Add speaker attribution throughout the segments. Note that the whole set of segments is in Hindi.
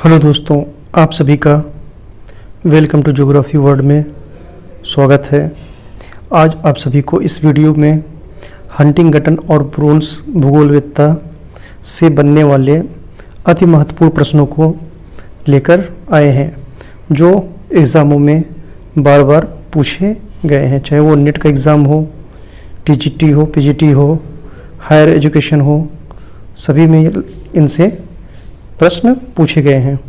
Speaker 1: हेलो दोस्तों, आप सभी का वेलकम टू ज्योग्राफी वर्ल्ड में स्वागत है। आज आप सभी को इस वीडियो में हंटिंगटन और ब्रोन्स भूगोलविद्ता से बनने वाले अति महत्वपूर्ण प्रश्नों को लेकर आए हैं, जो एग्ज़ामों में बार बार पूछे गए हैं, चाहे वो नेट का एग्ज़ाम हो, टीजीटी हो, पीजीटी हो, हायर एजुकेशन हो, सभी में इनसे प्रश्न पूछे गए हैं।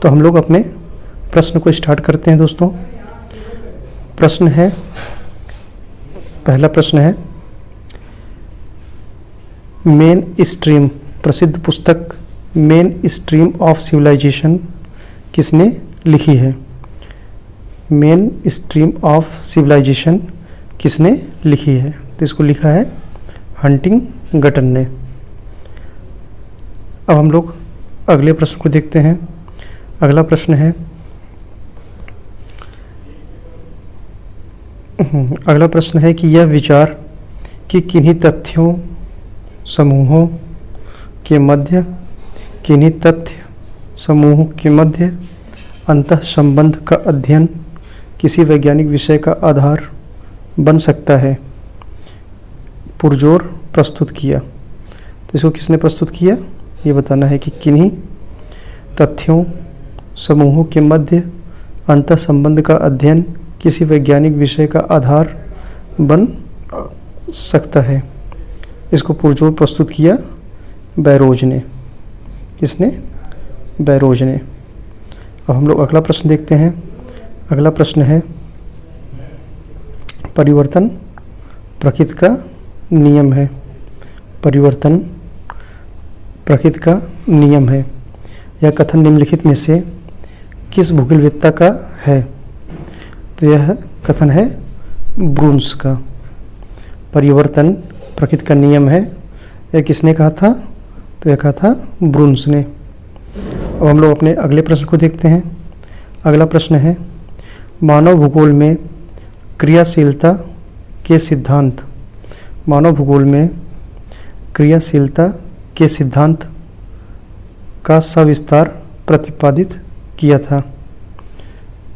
Speaker 1: तो हम लोग अपने प्रश्न को स्टार्ट करते हैं दोस्तों। प्रश्न है, पहला प्रश्न है, मेन स्ट्रीम, प्रसिद्ध पुस्तक मेन स्ट्रीम ऑफ सिविलाइजेशन किसने लिखी है? मेन स्ट्रीम ऑफ सिविलाइजेशन किसने लिखी है? तो इसको लिखा है हंटिंगटन ने। अब हम लोग अगले प्रश्न को देखते हैं। अगला प्रश्न है, अगला प्रश्न है कि यह विचार कि किन्हीं तथ्यों समूहों के मध्य, किन्हीं तथ्य समूहों के मध्य अंतः संबंध का अध्ययन किसी वैज्ञानिक विषय का आधार बन सकता है, पुरजोर प्रस्तुत किया। तो इसको किसने प्रस्तुत किया? ये बताना है कि किन्हीं तथ्यों समूहों के मध्य अंतः संबंध का अध्ययन किसी वैज्ञानिक विषय का आधार बन सकता है। इसको पुरजोर प्रस्तुत किया बैरोज ने। किसने? बैरोज ने। अब हम लोग अगला प्रश्न देखते हैं। अगला प्रश्न है, परिवर्तन प्रकृति का नियम है। परिवर्तन प्रकृति का नियम है। यह कथन निम्नलिखित में से किस भूगोलविद्ता का है? तो यह कथन है ब्रून्स का। परिवर्तन प्रकृति का नियम है, यह किसने कहा था? तो यह कहा था ब्रून्स ने। अब हम लोग अपने अगले प्रश्न को देखते हैं। अगला प्रश्न है, मानव भूगोल में क्रियाशीलता के सिद्धांत, मानव भूगोल में क्रियाशीलता के सिद्धांत का सविस्तार प्रतिपादित किया था।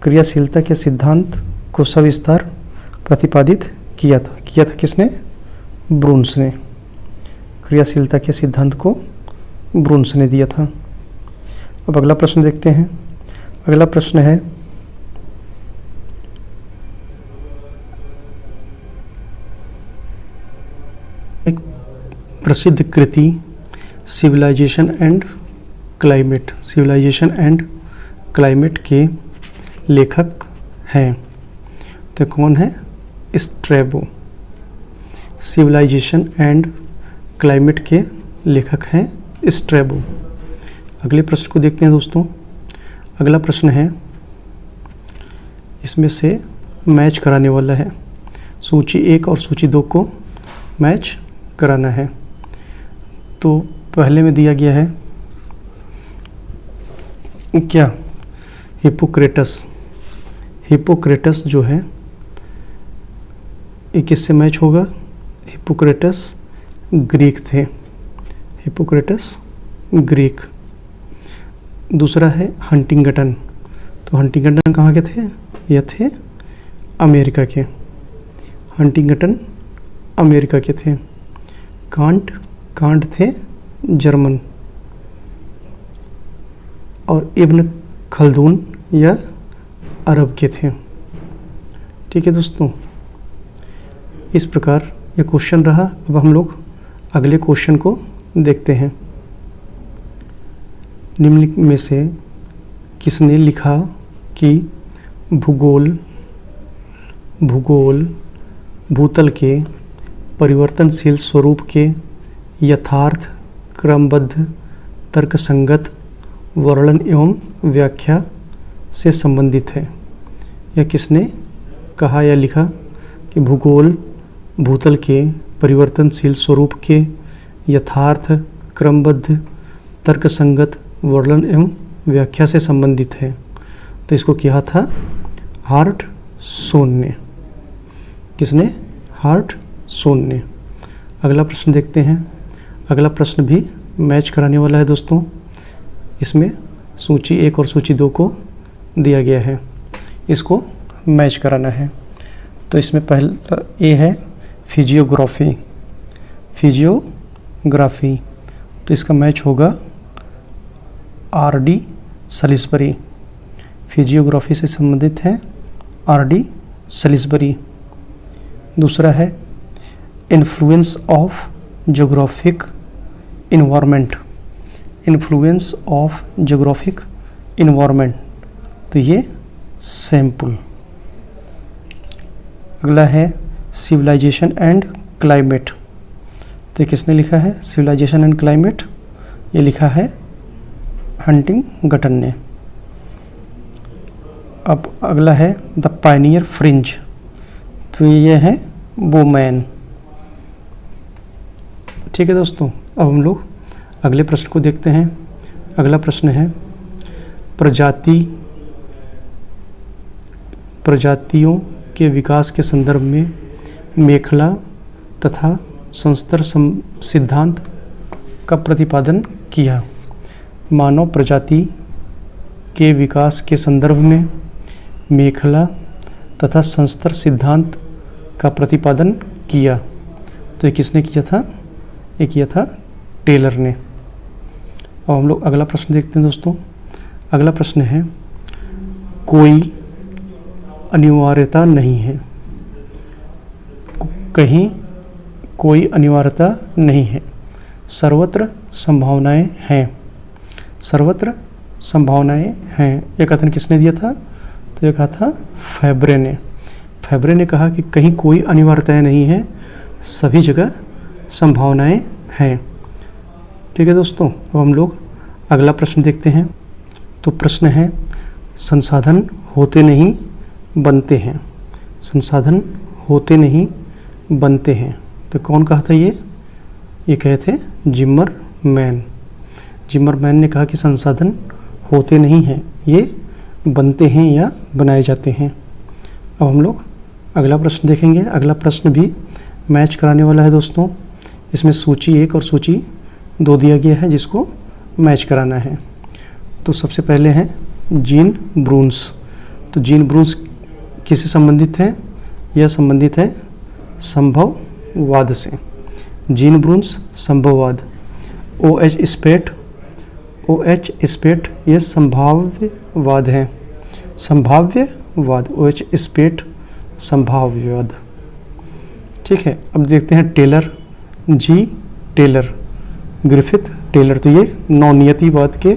Speaker 1: क्रियाशीलता के सिद्धांत को सविस्तार प्रतिपादित किया था किसने? ब्रून्स ने। क्रियाशीलता के सिद्धांत को ब्रून्स ने दिया था। अब अगला प्रश्न देखते हैं। अगला प्रश्न है, एक प्रसिद्ध कृति civilization and climate, civilization and climate के लेखक हैं। तो कौन है? स्ट्रैबो। सिविलाइजेशन एंड क्लाइमेट के लेखक हैं स्ट्रैबो। अगले प्रश्न को देखते हैं दोस्तों। अगला प्रश्न है, इसमें से मैच कराने वाला है। सूची 1 और सूची 2 को मैच कराना है। तो पहले में दिया गया है क्या? हिप्पोक्रेटस। हिप्पोक्रेटस जो है ये किससे मैच होगा? हिप्पोक्रेटस ग्रीक थे। Hippocrates Greek. दूसरा है हंटिंगटन। तो हंटिंगटन कहाँ के थे? ये थे अमेरिका के। हंटिंगटन अमेरिका के थे। कांट थे जर्मन। और इब्न खल्दून या अरब के थे। ठीक है दोस्तों, इस प्रकार यह क्वेश्चन रहा। अब हम लोग अगले क्वेश्चन को देखते हैं। निम्न में से किसने लिखा कि भूगोल भूतल के परिवर्तनशील स्वरूप के यथार्थ क्रमबद्ध तर्कसंगत वर्णन एवं व्याख्या से संबंधित है? यह किसने कहा या लिखा कि भूगोल भूतल के परिवर्तनशील स्वरूप के यथार्थ क्रमबद्ध तर्कसंगत वर्णन एवं व्याख्या से संबंधित है? तो इसको किया था हार्टसोन ने। किसने? हार्टसोन ने। अगला प्रश्न देखते हैं। अगला प्रश्न भी मैच कराने वाला है दोस्तों। इसमें सूची 1 और सूची 2 को दिया गया है, इसको मैच कराना है। तो इसमें पहला ए है फिजियोग्राफी, फिजियोग्राफी, तो इसका मैच होगा आर.डी. सलिसबरी। फिजियोग्राफी से संबंधित है आर.डी. सलिसबरी। दूसरा है influence of geographic environment, influence of geographic environment, तो ये सैंपल। अगला है सिविलाइजेशन एंड क्लाइमेट, तो किसने लिखा है सिविलाइजेशन एंड क्लाइमेट, ये लिखा है हंटिंगटन ने। अब अगला है द पायनियर फ्रिंज, तो ये है बोमैन। ठीक है दोस्तों, अब हम लोग अगले प्रश्न को देखते हैं। अगला प्रश्न है प्रजातियों के विकास के संदर्भ में मेखला तथा संस्तर सिद्धांत का प्रतिपादन किया। मानव प्रजाति के विकास के संदर्भ में मेखला तथा संस्तर सिद्धांत का प्रतिपादन किया। तो ये किसने किया था, ये किया था टेलर ने। और हम लोग अगला प्रश्न देखते हैं दोस्तों। अगला प्रश्न है कोई अनिवार्यता नहीं है, कहीं कोई अनिवार्यता नहीं है, सर्वत्र संभावनाएं हैं, सर्वत्र संभावनाएं हैं। यह कथन किसने दिया था, तो ये कहा था फैब्रे ने। फैब्रे ने कहा कि कहीं कोई अनिवार्यताएं नहीं है, सभी जगह संभावनाएं हैं। ठीक है दोस्तों, अब हम लोग अगला प्रश्न देखते हैं। तो प्रश्न है संसाधन होते नहीं बनते हैं, संसाधन होते नहीं बनते हैं, तो कौन कहा था ये कहे थे जिमरमैन। जिमरमैन ने कहा कि संसाधन होते नहीं हैं, ये बनते हैं या बनाए जाते हैं। अब हम लोग अगला प्रश्न देखेंगे। अगला प्रश्न भी मैच कराने वाला है दोस्तों। इसमें सूची 1 और सूची 2 दिया गया है, जिसको मैच कराना है। तो सबसे पहले हैं जीन ब्रून्स। तो जीन ब्रून्स किससे संबंधित है, यह संबंधित है संभववाद से। जीन ब्रून्स संभववाद। OH स्पेट ये संभाव्यवाद है, संभाव्यवाद, OH स्पेट संभाव्यवाद। ठीक है, अब देखते हैं टेलर, जी टेलर, ग्रिफिथ टेलर, तो ये नौनियतिवाद के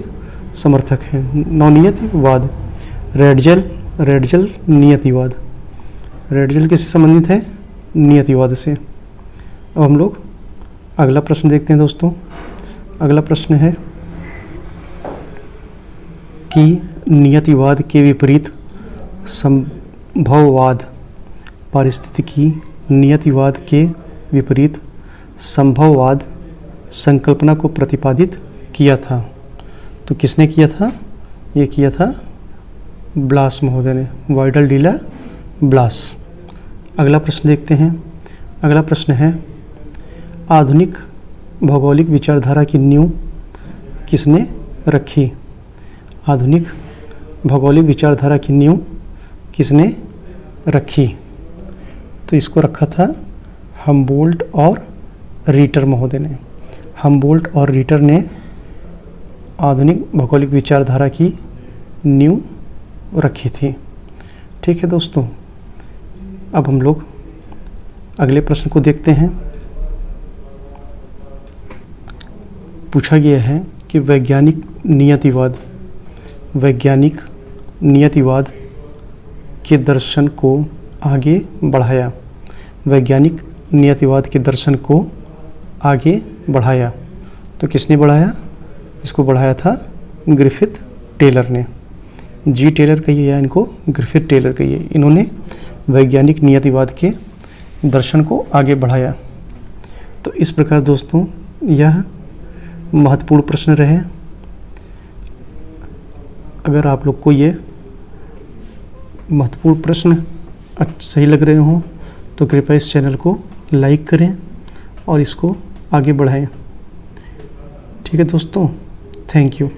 Speaker 1: समर्थक हैं, नौनियतिवाद। रेडजल नियतिवाद, रेडजल किससे संबंधित है, नियतिवाद से। अब हम लोग अगला प्रश्न देखते हैं दोस्तों। अगला प्रश्न है कि नियतिवाद के विपरीत संभववाद, पारिस्थितिकी नियतिवाद के विपरीत संभववाद संकल्पना को प्रतिपादित किया था। तो किसने किया था, ये किया था ब्लास महोदय ने, वाइडल डीला ब्लास। अगला प्रश्न देखते हैं। अगला प्रश्न है आधुनिक भौगोलिक विचारधारा की नींव किसने रखी। आधुनिक भौगोलिक विचारधारा की नींव किसने रखी, तो इसको रखा था हम्बोल्ट और रीटर महोदय ने। हम्बोल्ट और रीटर ने आधुनिक भौगोलिक विचारधारा की नींव रखी थी। ठीक है दोस्तों, अब हम लोग अगले प्रश्न को देखते हैं। पूछा गया है कि वैज्ञानिक नियतिवाद के दर्शन को आगे बढ़ाया। वैज्ञानिक नियतिवाद के दर्शन को आगे बढ़ाया, तो किसने बढ़ाया, इसको बढ़ाया था ग्रिफिथ टेलर ने। जी टेलर कहिए या इनको ग्रिफिथ टेलर कहिए, इन्होंने वैज्ञानिक नियतिवाद के दर्शन को आगे बढ़ाया। तो इस प्रकार दोस्तों यह महत्वपूर्ण प्रश्न रहे। अगर आप लोग को ये महत्वपूर्ण प्रश्न सही लग रहे हों तो कृपया इस चैनल को लाइक करें और इसको आगे बढ़ाएं। ठीक है दोस्तों, थैंक यू।